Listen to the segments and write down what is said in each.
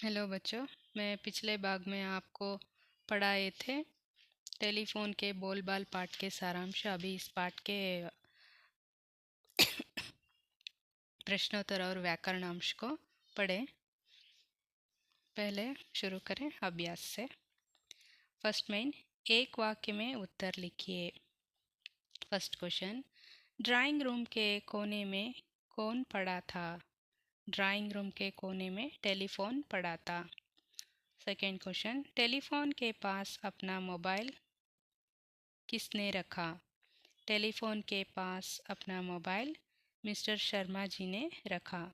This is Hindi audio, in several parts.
हेलो बच्चों। मैं पिछले भाग में आपको पढ़ाए थे टेलीफोन के बोलबाल पाठ के सारांश। अभी इस पाठ के प्रश्नोत्तर और व्याकरणांश को पढ़ें। पहले शुरू करें अभ्यास से। फर्स्ट मेन, एक वाक्य में उत्तर लिखिए। फर्स्ट क्वेश्चन, ड्राइंग रूम के कोने में कौन पड़ा था? ड्राइंग रूम के कोने में टेलीफोन पड़ा था। सेकेंड क्वेश्चन, टेलीफोन के पास अपना मोबाइल किसने रखा? टेलीफोन के पास अपना मोबाइल मिस्टर शर्मा जी ने रखा।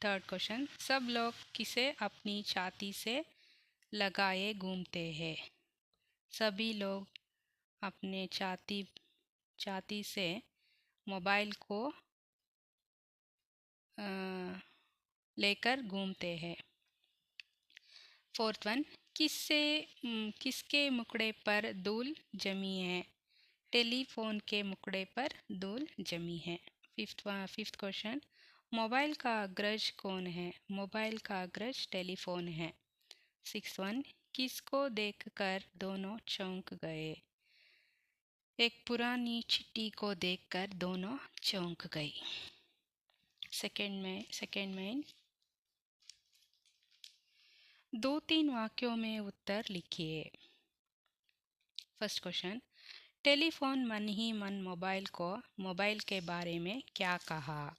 थर्ड क्वेश्चन, सब लोग किसे अपनी छाती से लगाए घूमते हैं? सभी लोग अपने छाती से मोबाइल को लेकर घूमते हैं। फोर्थ वन, किसके मुखड़े पर धूल जमी है? टेलीफोन के मुखड़े पर धूल जमी है। फिफ्थ क्वेश्चन, मोबाइल का अग्रज कौन है? मोबाइल का अग्रज टेलीफोन है। सिक्स्थ वन, किसको देखकर दोनों चौंक गए? एक पुरानी चिट्ठी को देखकर दोनों चौंक गई। सेकेंड में 2-3 वाक्यों में उत्तर लिखिए। फर्स्ट क्वेश्चन, टेलीफोन मन ही मन मोबाइल के बारे में क्या कहा?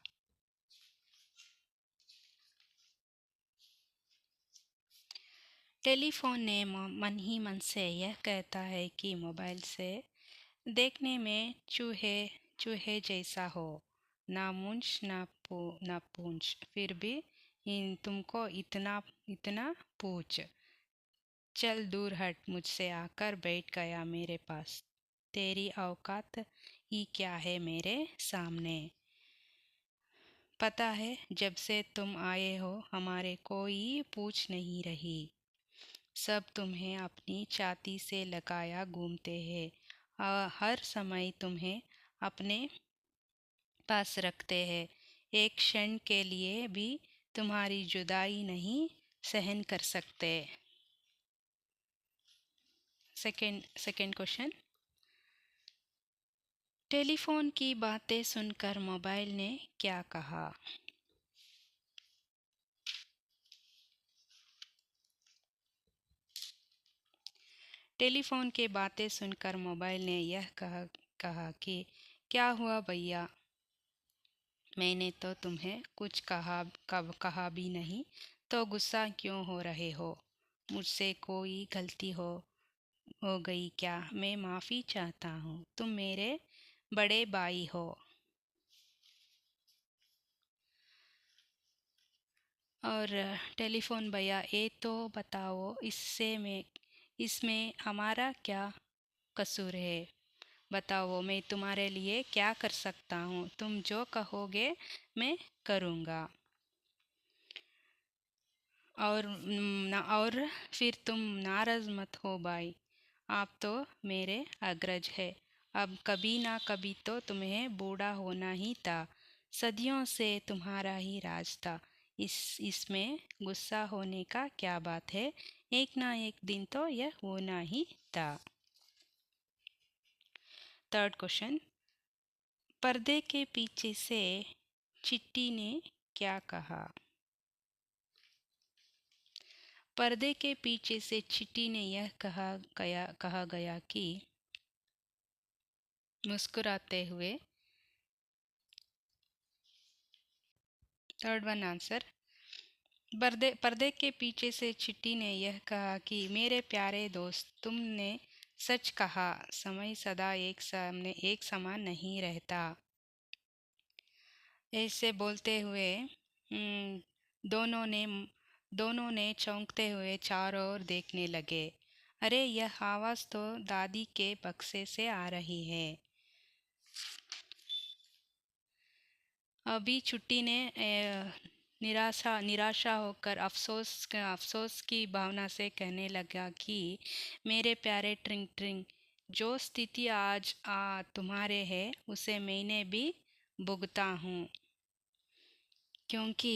टेलीफोन ने मन ही मन से यह कहता है कि मोबाइल से देखने में चूहे जैसा हो, ना मूंछ ना पूंछ, फिर भी तुमको इतना पूछ। चल दूर हट, मुझसे आकर बैठ गया मेरे पास। तेरी औकात ही क्या है मेरे सामने? पता है जब से तुम आए हो हमारे कोई पूछ नहीं रही। सब तुम्हें अपनी छाती से लगाया घूमते हैं। हर समय तुम्हें अपने पास रखते हैं। एक क्षण के लिए भी तुम्हारी जुदाई नहीं सहन कर सकते। सेकेंड क्वेश्चन, टेलीफोन की बातें सुनकर मोबाइल ने क्या कहा? टेलीफोन की बातें सुनकर मोबाइल ने यह कहा कि क्या हुआ भैया, मैंने तो तुम्हें कुछ कहा भी नहीं, तो गुस्सा क्यों हो रहे हो? मुझसे कोई गलती हो गई क्या? मैं माफ़ी चाहता हूँ, तुम मेरे बड़े भाई हो। और टेलीफोन भैया, ये तो बताओ, इसमें हमारा क्या कसूर है? बताओ, मैं तुम्हारे लिए क्या कर सकता हूँ? तुम जो कहोगे मैं करूँगा। और फिर तुम नाराज़ मत हो भाई, आप तो मेरे अग्रज है। अब कभी ना कभी तो तुम्हें बूढ़ा होना ही था। सदियों से तुम्हारा ही राज था। इसमें गुस्सा होने का क्या बात है? एक ना एक दिन तो यह होना ही था। थर्ड क्वेश्चन, पर्दे के पीछे से चिट्ठी ने क्या कहा? पर्दे के पीछे से चिट्ठी ने यह कहा गया कि मुस्कुराते हुए। थर्ड वन आंसर, पर्दे के पीछे से चिट्ठी ने यह कहा कि मेरे प्यारे दोस्त, तुमने सच कहा, समय सदा एक समान नहीं रहता। ऐसे बोलते हुए दोनों ने चौंकते हुए चारों ओर देखने लगे। अरे, यह आवाज़ तो दादी के बक्से से आ रही है। अभी छुट्टी ने निराशा होकर अफसोस की भावना से कहने लगा कि मेरे प्यारे ट्रिंग ट्रिंग, जो स्थिति आज तुम्हारे है उसे मैंने भी भुगता हूँ, क्योंकि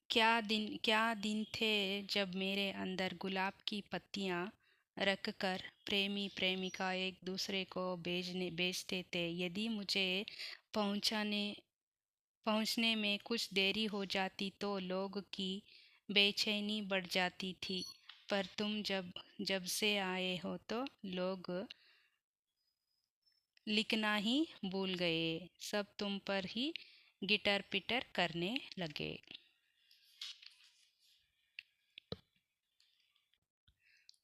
क्या दिन थे जब मेरे अंदर गुलाब की पत्तियां रखकर प्रेमी प्रेमिका एक दूसरे को बेचते थे। यदि मुझे पहुंचाने पहुंचने में कुछ देरी हो जाती तो लोग की बेचैनी बढ़ जाती थी, पर तुम जब जब से आए हो तो लोग लिखना ही भूल गए। सब तुम पर ही गिटर पिटर करने लगे।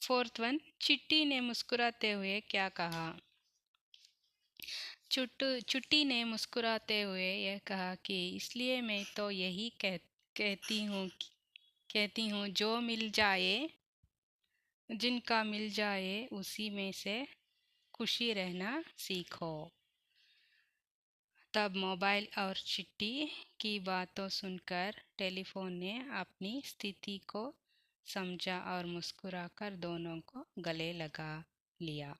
फोर्थ वन, चिट्टी ने मुस्कुराते हुए क्या कहा? चुट्टी ने मुस्कुराते हुए यह कहा कि इसलिए मैं तो यही कहती हूँ, जो मिल जाए, जिनका मिल जाए उसी में से खुशी रहना सीखो। तब मोबाइल और चिट्ठी की बातों सुनकर टेलीफोन ने अपनी स्थिति को समझा और मुस्कुराकर दोनों को गले लगा लिया।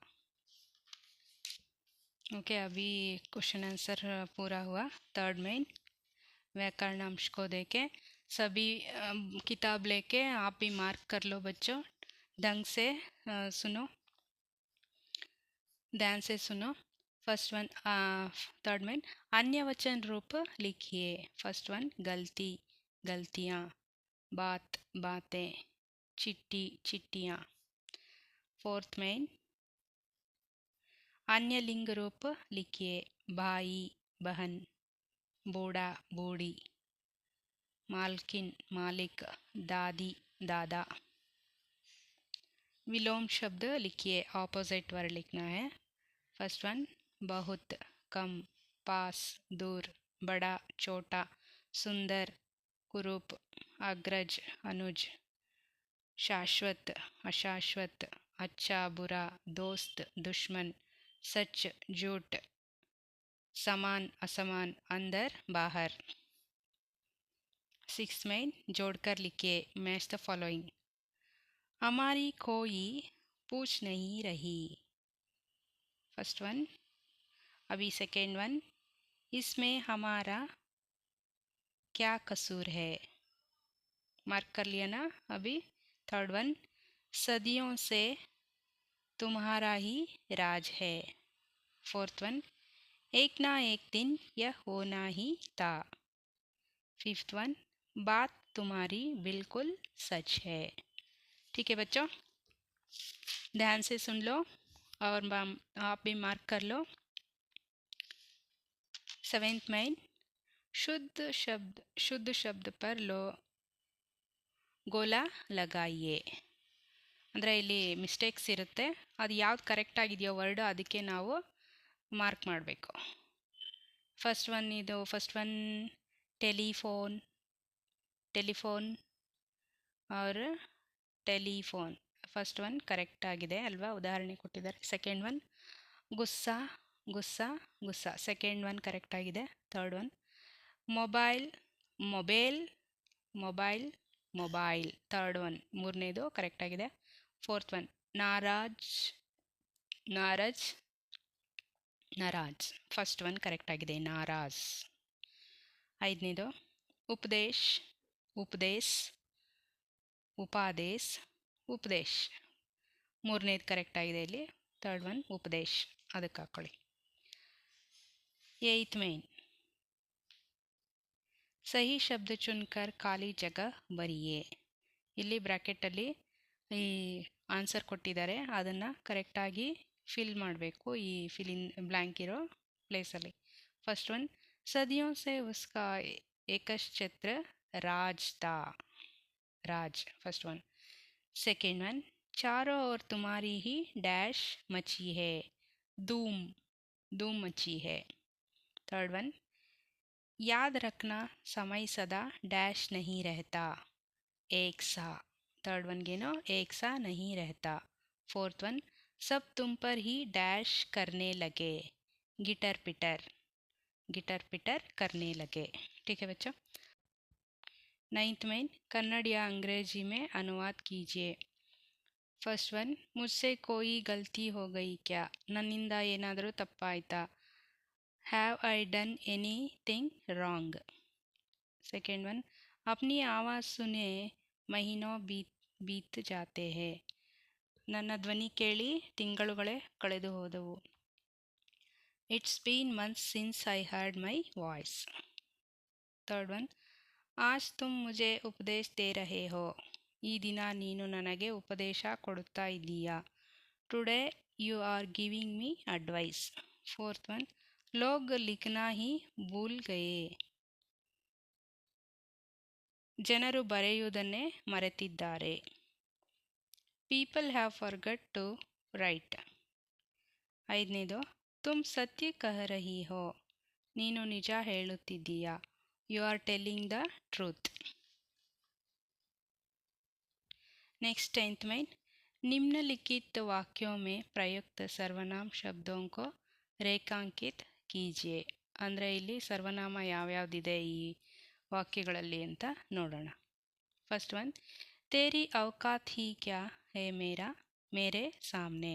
ओके, अभी क्वेश्चन आंसर पूरा हुआ। थर्ड मेन व्याकरण अंश को देके सभी किताब लेके आप भी मार्क कर लो बच्चों। ढंग से सुनो, ध्यान से सुनो। फर्स्ट वन, थर्ड में अन्य वचन रूप लिखिए। फर्स्ट वन, गलती गलतियाँ, बात बातें, चिट्ठी चिट्ठियाँ। फोर्थ में अन्य लिंग रूप लिखिए। भाई बहन, बूढ़ा बूढ़ी, मालकिन मालिक, दादी दादा। विलोम शब्द लिखिए, ऑपोजिट वर्ड लिखना है। फर्स्ट वन, बहुत, कम, पास, दूर, बड़ा छोटा, सुंदर, कुरूप, अग्रज अनुज, शाश्वत अशाश्वत, अच्छा बुरा, दोस्त दुश्मन, सच झूठ, समान असमान, अंदर बाहर। सिक्स में जोड़कर लिखिए, मैच द फॉलोइंग। हमारी कोई पूछ नहीं रही। First one. अभी सेकेंड वन, इसमें हमारा क्या कसूर है? मार्क कर लिया ना अभी। थर्ड वन, सदियों से तुम्हारा ही राज है। फोर्थ वन, एक ना एक दिन यह होना ही था। फिफ्थ वन, बात तुम्हारी बिल्कुल सच है। ठीक है बच्चों, ध्यान से सुन लो और आप भी मार्क कर लो। सेवेंथ माइन, शुद्ध शब्द पर ಗೋಲ ಲಗಾಯಿಯೇ. ಅಂದರೆ ಇಲ್ಲಿ ಮಿಸ್ಟೇಕ್ಸ್ ಇರುತ್ತೆ, ಅದು ಯಾವ್ದು ಕರೆಕ್ಟ್ ಆಗಿದೆಯೋ ವರ್ಡ್ ಅದಕ್ಕೆ ನಾವು ಮಾರ್ಕ್ ಮಾಡಬೇಕು. ಫಸ್ಟ್ ಒನ್ ಟೆಲಿಫೋನ್ और ಟೆಲಿಫೋನ್. ಫಸ್ಟ್ ಒನ್ ಕರೆಕ್ಟ್ ಆಗಿದೆ ಅಲ್ವಾ, ಉದಾಹರಣೆ ಕೊಟ್ಟಿದ್ದಾರೆ. ಸೆಕೆಂಡ್ ಒನ್ ಗುಸ್ಸಾ ಗುಸ್ಸಾ, ಸೆಕೆಂಡ್ ಒನ್ ಕರೆಕ್ಟ್ ಆಗಿದೆ. Third one mobile, third one ಮೂರನೇದು ಕರೆಕ್ಟ್ ಆಗಿದೆ. ಫೋರ್ತ್ ಒನ್ ನಾರಾಜ್, ಫಸ್ಟ್ ಒನ್ ಕರೆಕ್ಟ್ ಆಗಿದೆ, ನಾರಾಜ್. ಐದನೇದು ಉಪದೇಶ್, ಮೂರನೇದು ಕರೆಕ್ಟ್ ಆಗಿದೆ ಇಲ್ಲಿ. ಥರ್ಡ್ ಒನ್ ಉಪದೇಶ್, ಅದಕ್ಕೆ ಹಾಕ್ಕೊಳ್ಳಿ. ಏಯ್ತ್ ಮೇನ್, ಸಹಿ ಶಬ್ದ ಚುನ್ಕರ್ ಖಾಲಿ ಜಾಗ ಬರಿಯೇ. ಇಲ್ಲಿ ಬ್ರ್ಯಾಕೆಟಲ್ಲಿ ಈ ಆನ್ಸರ್ ಕೊಟ್ಟಿದ್ದಾರೆ, ಅದನ್ನು ಕರೆಕ್ಟಾಗಿ ಫಿಲ್ ಮಾಡಬೇಕು ಈ ಫಿಲಿನ್ ಬ್ಲ್ಯಾಂಕ್ ಇರೋ ಪ್ಲೇಸಲ್ಲಿ. ಫಸ್ಟ್ ಒನ್, ಸದಿಯೋं से उसका एकच्छत्र राज था, राज, फर्स्ट वन. सेकेंड वन, चारों ओर तुम्हारी ही डैश मची है, धूम मची है. थर्ड वन, याद रखना समय सदा डैश नहीं रहता, एक सा. थर्ड वन गेनो, एक सा नहीं रहता. फोर्थ वन, सब तुम पर ही डैश करने लगे, गिटर पिटर करने लगे. ठीक है बच्चों. नाइन्थ में कन्नड़ या अंग्रेजी में अनुवाद कीजिए. फर्स्ट वन, मुझसे कोई गलती हो गई क्या? नन्निंदा ಏನಾದರೂ ತಪ್ಪಾಯ್ತಾ? Have I done anything wrong? Second one, अपनी आवाज़ सुने महीनों बीत जाते हैं. ನನ್ನ ಧ್ವನಿ ಕೇಳಿ ತಿಂಗಳುಗಳೇ ಕಳೆದು ಹೋದವು. It's been months since I heard my voice. Third one. आज तुम मुझे उपदेश दे रहे हो. ಈ ದಿನ ನೀನು ನನಗೆ ಉಪದೇಶ ಕೊಡುತ್ತಾ ಇದ್ದೀಯಾ. Today you are giving me advice. Fourth one. लोग लिखना ही भूल गए. ಜನರು ಬರೆಯುವುದನ್ನೇ ಮರೆತಿದ್ದಾರೆ. People have forgot to write. ಐದನೇದು. तुम सत्य कह रही हो. ನೀನು ನಿಜ ಹೇಳುತ್ತಿದ್ದೀಯಾ. You are telling the truth. Next 10th में निम्नलिखित वाक्यों में प्रयुक्त सर्वनाम शब्दों को ರೇಖಾಂಕಿತ್ ಕೀಜಿಯೆ. ಅಂದರೆ ಇಲ್ಲಿ ಸರ್ವನಾಮ ಯಾವ್ಯಾವ್ದಿದೆ ಈ ವಾಕ್ಯಗಳಲ್ಲಿ ಅಂತ ನೋಡೋಣ. First one. ತೇರಿ ಔಕಾತ್ ಹಿ ಕ್ಯಾ ಹೇ ಮೇರೆ ಸಾಮ್ನೆ.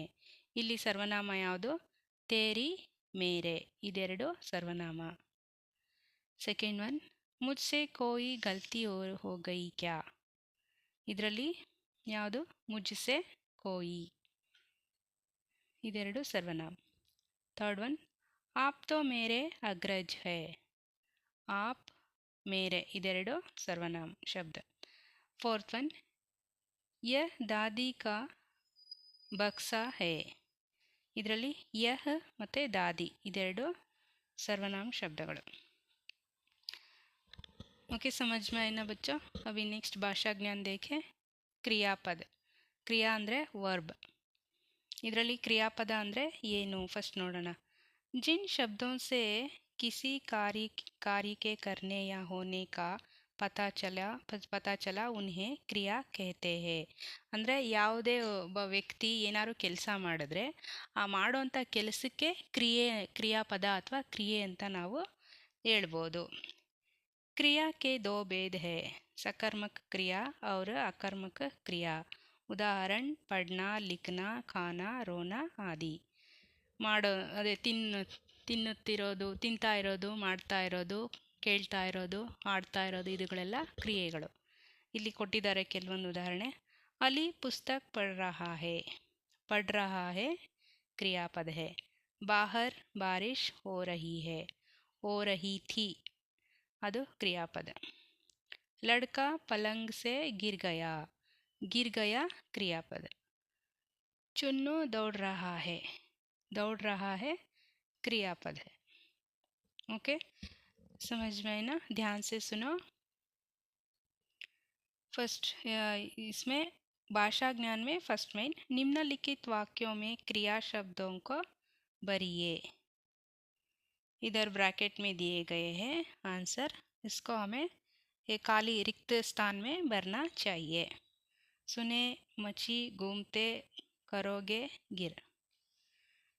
ಇಲ್ಲಿ ಸರ್ವನಾಮ ಯಾವುದು? ತೇರಿ, ಮೇರೆ ಇದೆರಡು ಸರ್ವನಾಮ. Second one. ಮುಜ್ಸೆ ಕೋಯಿ ಗಲ್ತಿ ಹೋ ಗಯಿ ಕ್ಯಾ. ಇದರಲ್ಲಿ ಯಾವುದು? ಮುಜ್ಸೆ ಕೋಯಿ ಇದೆರಡು ಸರ್ವನಾಮ. Third one. ಆಪ್ ತೋ ಮೇರೆ ಅಗ್ರಜ್ ಹೈ. ಆಪ್, ಮೇರೆ ಇದೆರಡು ಸರ್ವನಾಮ ಶಬ್ದ. Fourth one. ಯಹ್ ದಾದಿ ಕಾ ಬಕ್ಸಾ ಹೈ. ಇದರಲ್ಲಿ ಯಹ್ ಮತ್ತು ದಾದಿ ಇದೆರಡು सर्वनाम शब्दಗಳು. ओके, समझ में आया ना बच्चों. अभी नेक्स्ट भाषा ज्ञान देखें. क्रियापद. क्रिया ಅಂದರೆ ವರ್ಬ್. ಇದರಲ್ಲಿ ಕ್ರಿಯಾಪದ ಅಂದರೆ ಏನು ಫಸ್ಟ್ ನೋಡೋಣ. जिन शब्दों से किसी कार्य के करने या होने का पता चला उन्हें क्रिया कहते हैं. ಅಂದರೆ ಯಾವುದೇ ಒಬ್ಬ ವ್ಯಕ್ತಿ ಏನಾದ್ರು ಕೆಲಸ ಮಾಡಿದ್ರೆ ಆ ಮಾಡೋಂಥ ಕೆಲಸಕ್ಕೆ ಕ್ರಿಯಾಪದ ಅಥವಾ ಕ್ರಿಯೆ ಅಂತ ನಾವು ಹೇಳ್ಬೋದು. क्रिया के दो भेद है, सकर्मक क्रिया और अकर्मक क्रिया. उदाहरण पढ़ना, लिखना, खाना, रोना आदि. ಮಾಡೋ ಅದೇ ತಿನ್ನುತ್ತಿರೋದು, ತಿಂತಾ ಇರೋದು, ಮಾಡ್ತಾ ಇರೋದು, ಕೇಳ್ತಾ ಇರೋದು, ಆಡ್ತಾ ಇರೋದು ಇದುಗಳೆಲ್ಲ ಕ್ರಿಯೆಗಳು. ಇಲ್ಲಿ ಕೊಟ್ಟಿದ್ದಾರೆ ಕೆಲವೊಂದು ಉದಾಹರಣೆ. ಅಲಿ ಪುಸ್ತಕ್ ಪढ़ रहा है क्रियापद है. बाहर बारिश हो रही थी ಅದು ಕ್ರಿಯಾಪದ. लड़का पलंग से गिर गया क्रियापद. चुन्नू दौड़ रहा है क्रियापद है. ओके, समझ में आए ना? ध्यान से सुनो. फर्स्ट इसमें भाषा ज्ञान में फर्स्ट में निम्नलिखित वाक्यों में क्रिया शब्दों को भरिए. इधर ब्रैकेट में दिए गए हैं आंसर. इसको हमें एक खाली रिक्त स्थान में भरना चाहिए. सुने, मची, घूमते, करोगे, गिर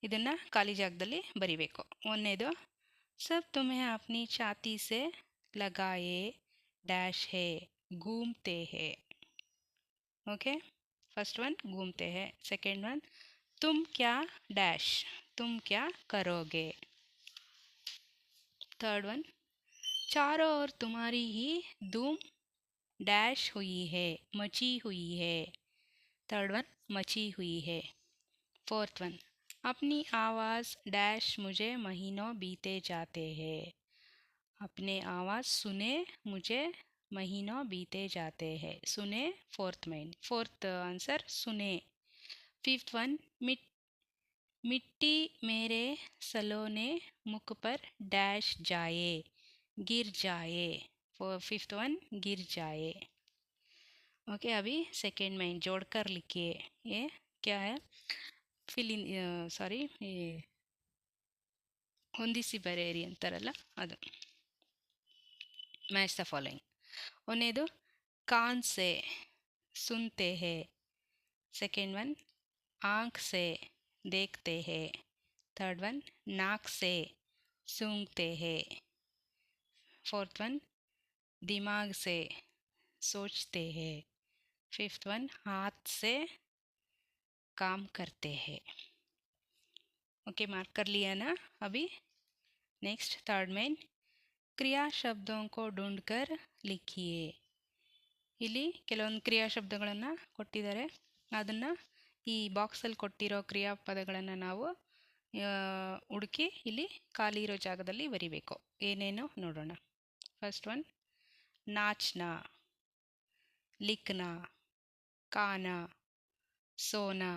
ಇದನ್ನು ಖಾಲಿ ಜಾಗದಲ್ಲಿ ಬರಿಬೇಕು. ಒಂದನೇದು. सब तुम्हें अपनी छाती से लगाए डैश है घूमते हैं. ओके, फर्स्ट वन घूमते हैं. Second one. तुम क्या डैश, तुम क्या करोगे. Third one. चारों ओर तुम्हारी ही धूम डैश हुई है, मची हुई है. थर्ड वन मची हुई है. Fourth one. अपनी आवाज़ डैश मुझे महीनों बीते जाते हैं. अपने आवाज़ सुने मुझे महीनों बीते जाते हैं. सुने फोर्थ में, फोर्थ आंसर सुने. Fifth one. मिट्टी मेरे सलोने मुख पर डैश जाए गिर जाए. फिफ्थ वन गिर जाए. ओके, अभी सेकेंड में जोड़कर लिखिए. ये क्या है? ಫಿಲ್ ಇನ್ ಹೊಂದಿಸಿ ಬರೆಯಿರಿ ಅಂತಾರಲ್ಲ ಅದು. Match the following. ಒಂದನೇದು ಕಾನ್ ಸೆ ಸುನ್ತೆ ಹೇ. ಸೆಕೆಂಡ್ ಒನ್ ಆಂಖ್ ಸೆ ದೇಖ್ತೆ ಹೇ. ಥರ್ಡ್ ಒನ್ ನಾಕ್ ಸೆ सूंघते हैं. फोर्थ वन दिमाग से सोचते हैं. फिफ्थ वन हाथ से काम करते हैं. ओके, मार्क कर लिया ना अभी. नेक्स्ट थर्ड में क्रिया शब्दों को ढूंढकर लिखिए. ಇಲ್ಲಿ ಕೆಲವೊಂದು ಕ್ರಿಯಾ ಶಬ್ದಗಳನ್ನು ಕೊಟ್ಟಿದ್ದಾರೆ. ಅದನ್ನು ಈ ಬಾಕ್ಸಲ್ಲಿ ಕೊಟ್ಟಿರೋ ಕ್ರಿಯಾಪದಗಳನ್ನು ನಾವು ಹುಡುಕಿ ಇಲ್ಲಿ ಖಾಲಿ ಇರೋ ಜಾಗದಲ್ಲಿ ಬರಿಬೇಕು. ಏನೇನು ನೋಡೋಣ. ಫಸ್ಟ್ ಒನ್, ನಾಚ್ನ, ಲಿಖ್ನ, खाना, सोना,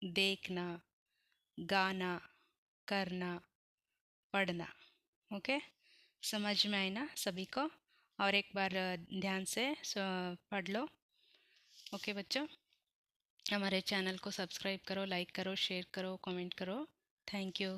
देखना, गाना, करना, पढ़ना. ओके, समझ में आई ना सभी को? और एक बार ध्यान से पढ़ लो. ओके बच्चों, हमारे चैनल को सब्सक्राइब करो, लाइक करो, शेयर करो, कमेंट करो. Thank you.